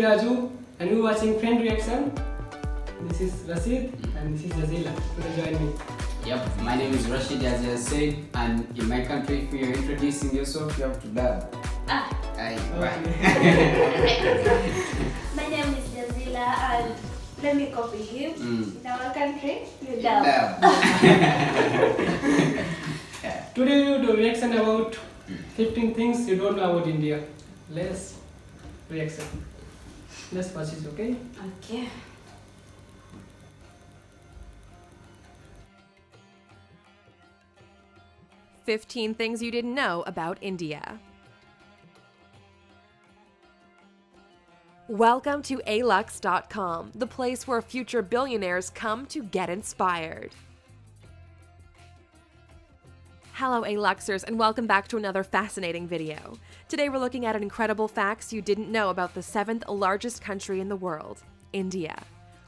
me Raju and you're watching Friend Reaction. This is Rashid and this is Jazila. Please join me. Yep, my name is Rashid, as I said, and in my country, if you're introducing yourself, you have to dab. Okay. My name is Jazila and let me copy him. In our country, you dab. Today we will do reaction about 15 things you don't know about India. Let's reaction. Let's watch it, okay? Okay. "15 Things You Didn't Know About India." Welcome to alux.com, the place where future billionaires come to get inspired. Hello Aluxers, and welcome back to another fascinating video. Today we're looking at incredible facts you didn't know about the 7th largest country in the world, India.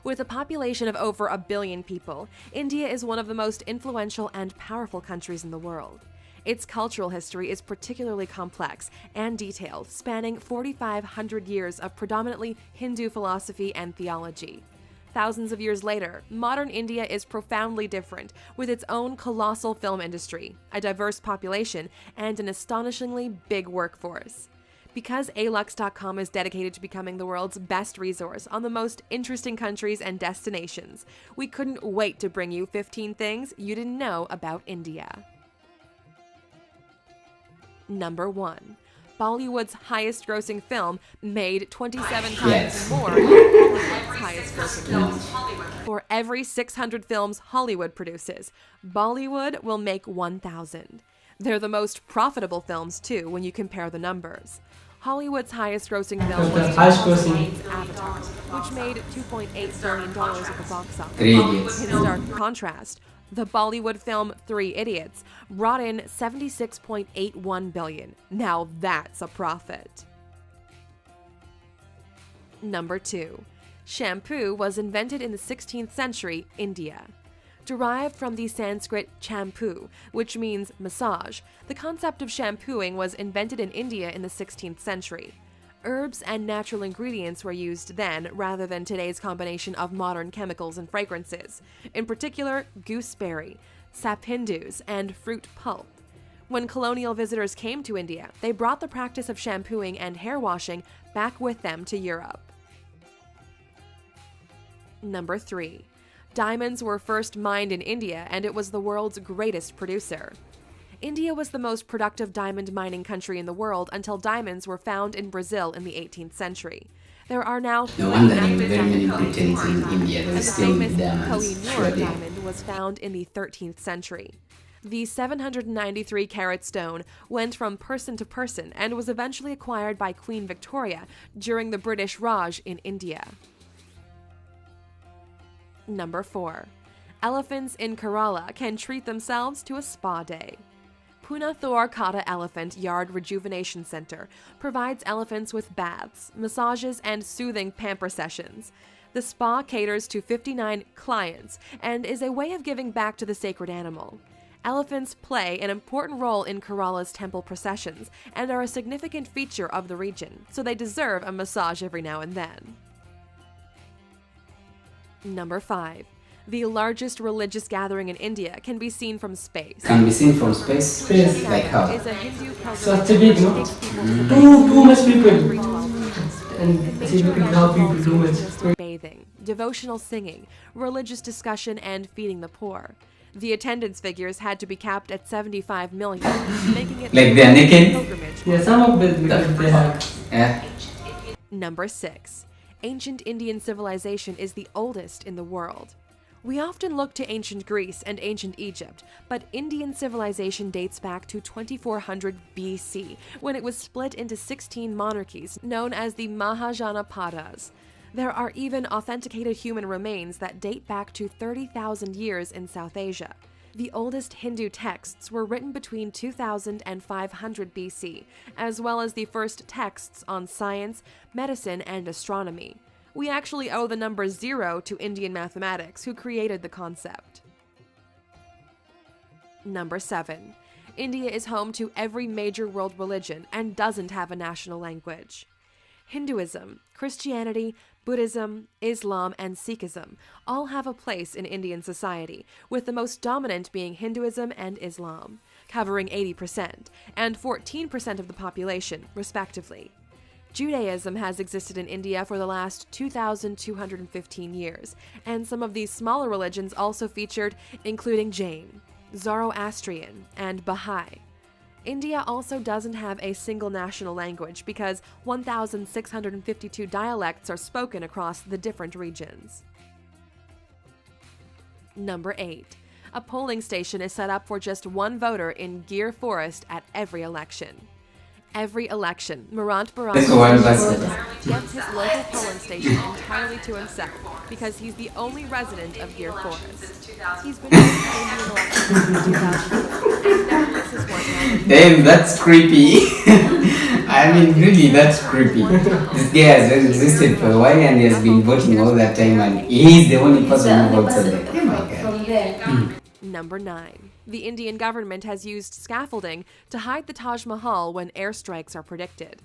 With a population of over 1 billion people, India is one of the most influential and powerful countries in the world. Its cultural history is particularly complex and detailed, spanning 4,500 years of predominantly Hindu philosophy and theology. Thousands of years later, modern India is profoundly different, with its own colossal film industry, a diverse population, and an astonishingly big workforce. Because alux.com is dedicated to becoming the world's best resource on the most interesting countries and destinations, we couldn't wait to bring you 15 things you didn't know about India. Number 1. Bollywood's highest-grossing film made 27 times more than Hollywood's highest-grossing film. For every 600 films Hollywood produces, Bollywood will make 1,000. They're the most profitable films, too, when you compare the numbers. Hollywood's highest-grossing film was 2008's Avatar, which made $2.8 billion at the box office. In stark contrast, the Bollywood film 3 Idiots brought in $76.81 billion. Now that's a profit. Number 2. Shampoo was invented in the 16th century, India. Derived from the Sanskrit champu, which means massage, the concept of shampooing was invented in India in the 16th century. Herbs and natural ingredients were used then, rather than today's combination of modern chemicals and fragrances, in particular gooseberry, sapindus, and fruit pulp. When colonial visitors came to India, they brought the practice of shampooing and hair washing back with them to Europe. Number 3. Diamonds were first mined in India, and it was the world's greatest producer. India was the most productive diamond mining country in the world until diamonds were found in Brazil in the 18th century. There are now 3 active diamond Britons in India, and the famous Kohinoor diamond was found in the 13th century. The 793-carat stone went from person to person and was eventually acquired by Queen Victoria during the British Raj in India. Number 4. Elephants in Kerala can treat themselves to a spa day. Punathur Kata Elephant Yard Rejuvenation Center provides elephants with baths, massages, and soothing pamper sessions. The spa caters to 59 clients and is a way of giving back to the sacred animal. Elephants play an important role in Kerala's temple processions and are a significant feature of the region, so they deserve a massage every now and then. Number 5. The largest religious gathering in India can be seen from space. Can be seen from space? Space. Like how? Is a Hindu Such a big, no? Too much people. And see, look at how people do it. Bathing, devotional singing, religious discussion, and feeding the poor. The attendance figures had to be capped at 75 million, making it Like they're naked? pilgrimage. Yeah, some of them because they have. Yeah. Number 6. Ancient Indian civilization is the oldest in the world. We often look to ancient Greece and ancient Egypt, but Indian civilization dates back to 2400 BC, when it was split into 16 monarchies known as the Mahajanapadas. There are even authenticated human remains that date back to 30,000 years in South Asia. The oldest Hindu texts were written between 2000 and 500 BC, as well as the first texts on science, medicine, and astronomy. We actually owe the number 0 to Indian mathematics, who created the concept. Number 7. India is home to every major world religion and doesn't have a national language. Hinduism, Christianity, Buddhism, Islam, and Sikhism all have a place in Indian society, with the most dominant being Hinduism and Islam, covering 80% and 14% of the population, respectively. Judaism has existed in India for the last 2,215 years, and some of these smaller religions also featured, including Jain, Zoroastrian, and Baha'i. India also doesn't have a single national language because 1,652 dialects are spoken across the different regions. Number 8. A polling station is set up for just one voter in Gir Forest at every election. Every election, Marant Baran gets his local polling station entirely to himself because he's the only resident of Gir Forest. He's been in the Indian elections since 2004 and never misses one. Damn, that's creepy. I mean, really, that's creepy. This guy has existed for a while and he has been voting all that time, and he's the only person who votes on there. Oh my God. Number 9. The Indian government has used scaffolding to hide the Taj Mahal when airstrikes are predicted.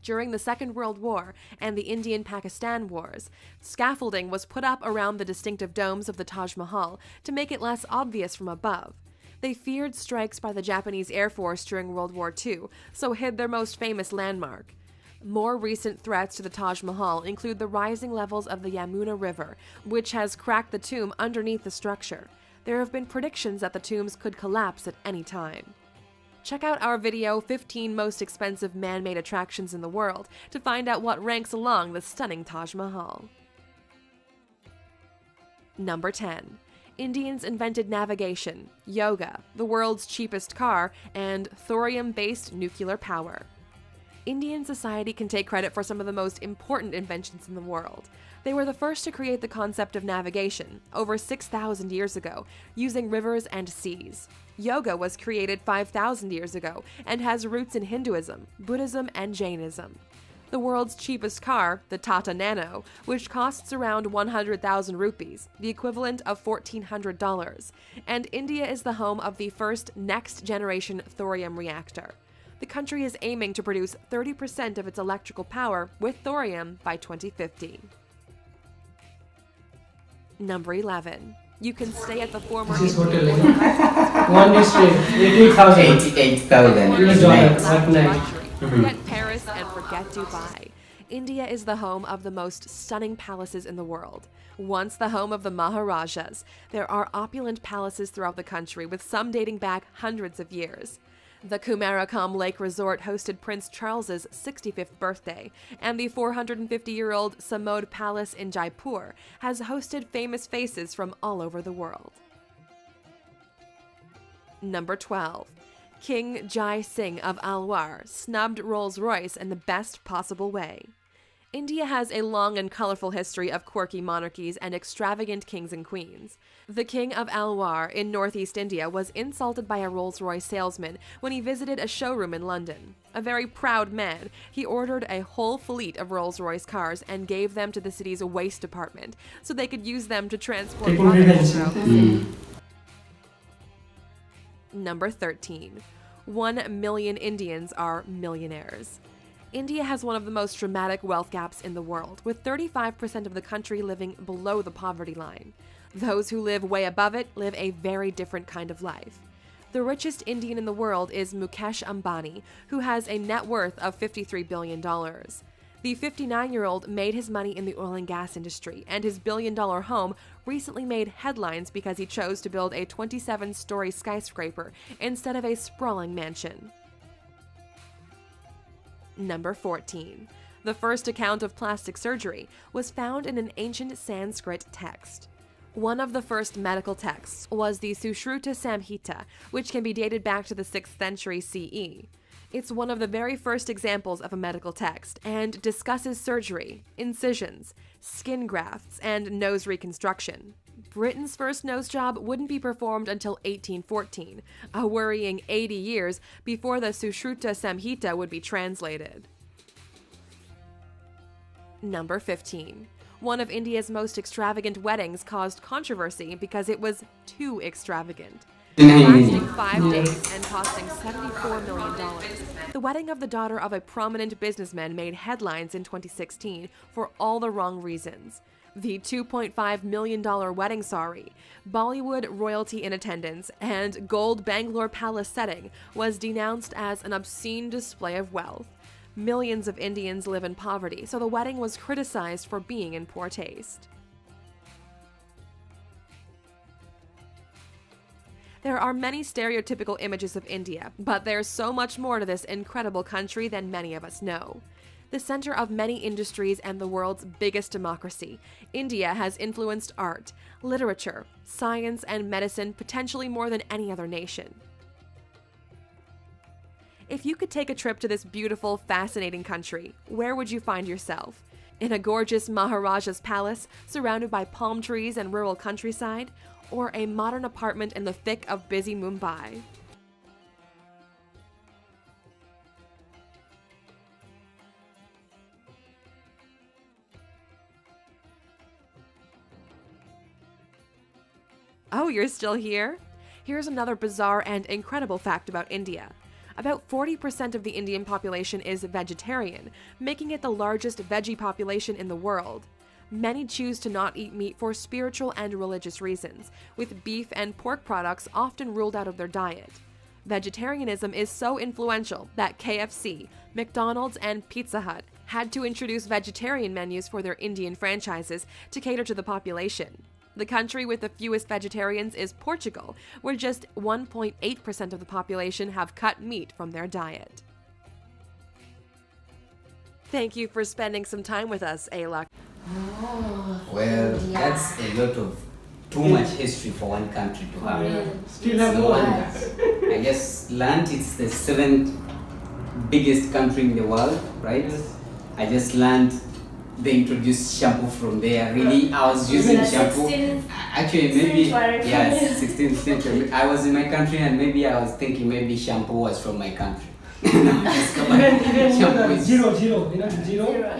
During the Second World War and the Indian-Pakistan Wars, scaffolding was put up around the distinctive domes of the Taj Mahal to make it less obvious from above. They feared strikes by the Japanese Air Force during World War II, so hid their most famous landmark. More recent threats to the Taj Mahal include the rising levels of the Yamuna River, which has cracked the tomb underneath the structure. There have been predictions that the tombs could collapse at any time. Check out our video, 15 Most Expensive Man-Made Attractions in the World, to find out what ranks along the stunning Taj Mahal. Number 10. Indians invented navigation, yoga, the world's cheapest car, and thorium-based nuclear power. Indian society can take credit for some of the most important inventions in the world. They were the first to create the concept of navigation, over 6,000 years ago, using rivers and seas. Yoga was created 5,000 years ago and has roots in Hinduism, Buddhism, and Jainism. The world's cheapest car, the Tata Nano, which costs around 100,000 rupees, the equivalent of $1,400, and India is the home of the first next-generation thorium reactor. The country is aiming to produce 30% of its electrical power with thorium by 2050. Number 11. You can stay at the former This is hotel. One day stay, 88,000. 88,000 US dollar at night. Forget Paris and forget Dubai. India is the home of the most stunning palaces in the world. Once the home of the Maharajas, there are opulent palaces throughout the country, with some dating back hundreds of years. The Kumarakam Lake Resort hosted Prince Charles's 65th birthday, and the 450-year-old Samod Palace in Jaipur has hosted famous faces from all over the world. Number 12. King Jai Singh of Alwar snubbed Rolls-Royce in the best possible way. India has a long and colorful history of quirky monarchies and extravagant kings and queens. The King of Alwar in northeast India was insulted by a Rolls-Royce salesman when he visited a showroom in London. A very proud man, he ordered a whole fleet of Rolls-Royce cars and gave them to the city's waste department so they could use them to transport rubbish throughout the city. Number 13. 1 million Indians are millionaires. India has one of the most dramatic wealth gaps in the world, with 35% of the country living below the poverty line. Those who live way above it live a very different kind of life. The richest Indian in the world is Mukesh Ambani, who has a net worth of $53 billion. The 59-year-old made his money in the oil and gas industry, and his billion-dollar home recently made headlines because he chose to build a 27-story skyscraper instead of a sprawling mansion. Number 14. The first account of plastic surgery was found in an ancient Sanskrit text. One of the first medical texts was the Sushruta Samhita, which can be dated back to the 6th century CE. It's one of the very first examples of a medical text and discusses surgery, incisions, skin grafts, and nose reconstruction. Britain's first nose job wouldn't be performed until 1814, a worrying 80 years before the Sushruta Samhita would be translated. Number 15. One of India's most extravagant weddings caused controversy because it was too extravagant. lasting 5 days and costing $74 million. The wedding of the daughter of a prominent businessman made headlines in 2016 for all the wrong reasons. The $2.5 million wedding sari, Bollywood royalty in attendance, and gold Bangalore palace setting was denounced as an obscene display of wealth. Millions of Indians live in poverty, so the wedding was criticized for being in poor taste. There are many stereotypical images of India, but there's so much more to this incredible country than many of us know. The center of many industries and the world's biggest democracy, India has influenced art, literature, science, and medicine potentially more than any other nation. If you could take a trip to this beautiful, fascinating country, where would you find yourself? In a gorgeous Maharaja's palace surrounded by palm trees and rural countryside, or a modern apartment in the thick of busy Mumbai? Oh, you're still here? Here's another bizarre and incredible fact about India. About 40% of the Indian population is vegetarian, making it the largest veggie population in the world. Many choose to not eat meat for spiritual and religious reasons, with beef and pork products often ruled out of their diet. Vegetarianism is so influential that KFC, McDonald's, and Pizza Hut had to introduce vegetarian menus for their Indian franchises to cater to the population. The country with the fewest vegetarians is Portugal, where just 1.8% of the population have cut meat from their diet. Thank you for spending some time with us, Ayla. Well, that's a lot of too much history for one country to have. Still have No more. wonder. I guess land it's the 7th biggest country in the world, right? Yes. I just learned they introduced shampoo from there. Really, I was using the shampoo. 16th Actually, maybe century. yes, 16th century. I was in my country and maybe I was thinking maybe shampoo was from my country. No, just come on. Even Shampoo the is- zero, zero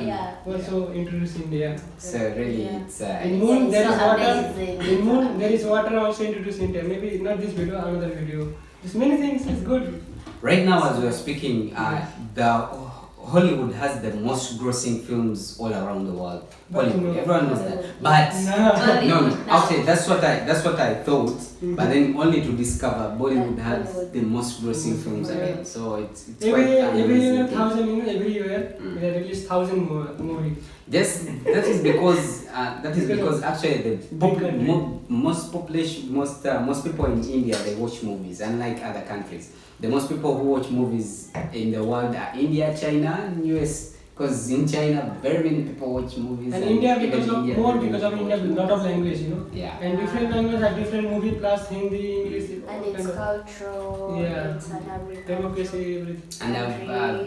Yeah. also introduced in India. So really, Yeah. it's In moon there is so water. amazing. In moon there is water also introduced in India. Maybe not this video, another video. There's many things. It's good. right now as we are speaking, the Hollywood has the most grossing films all around the world. But Hollywood, no. everyone knows that. But No. no, actually that's what I thought. But then only to discover Bollywood has Bollywood. the most grossing films Yeah. again. So it's quite Every an year, amazing thing. 1,000, every year they release 1,000 more movies. Yes, that is because actually the Big country. most people in India they watch movies, unlike other countries. The most people who watch movies in the world are India, China, and US. Because in China, very many people watch movies. And India even because of India, more very because many of people India, watch lot of movies. language, Yeah. And different language have different movie plus Hindi, English. And it's cultural, Yeah. it's an agricultural. Democracy, everything. And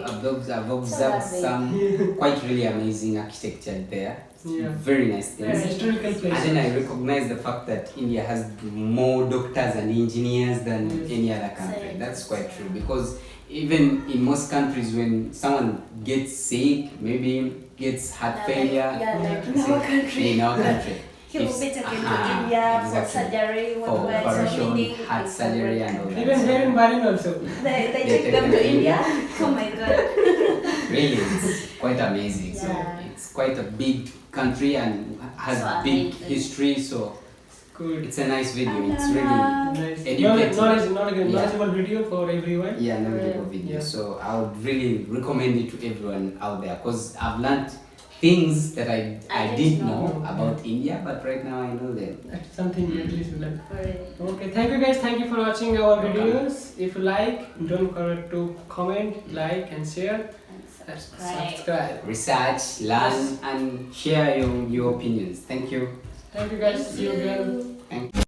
I've observed some quite really amazing architecture there. Yeah. Very nice Yeah, things. historical And place. then I recognize the fact that India has more doctors and engineers than Yes. any other country. Same. That's quite true because even in most countries when someone gets sick, maybe gets heart failure, Yeah, like in say, our country. in our country. He will If- be taken to aha, India exactly. for surgery, For when operation, heart surgery and all that. Even here in Bahrain also. They They take them to India. Oh my god. Really, it's quite amazing. So Yeah. it's quite a big country and has So big amazing. history. So Good. it's a nice video. It's really Nice. educative. Knowledgeable video for everyone. yeah, knowledgeable video. Yeah. So I would really recommend it to everyone out there because I've learned things that I didn't know about India, but right now I know them. That's something at least we learn. For real. Okay, thank you guys. Thank you for watching our videos. If you like, don't forget to comment, like, and share. And subscribe. Subscribe. Research, learn, and share your opinions. Thank you. Thank you guys. See you again. Thank you.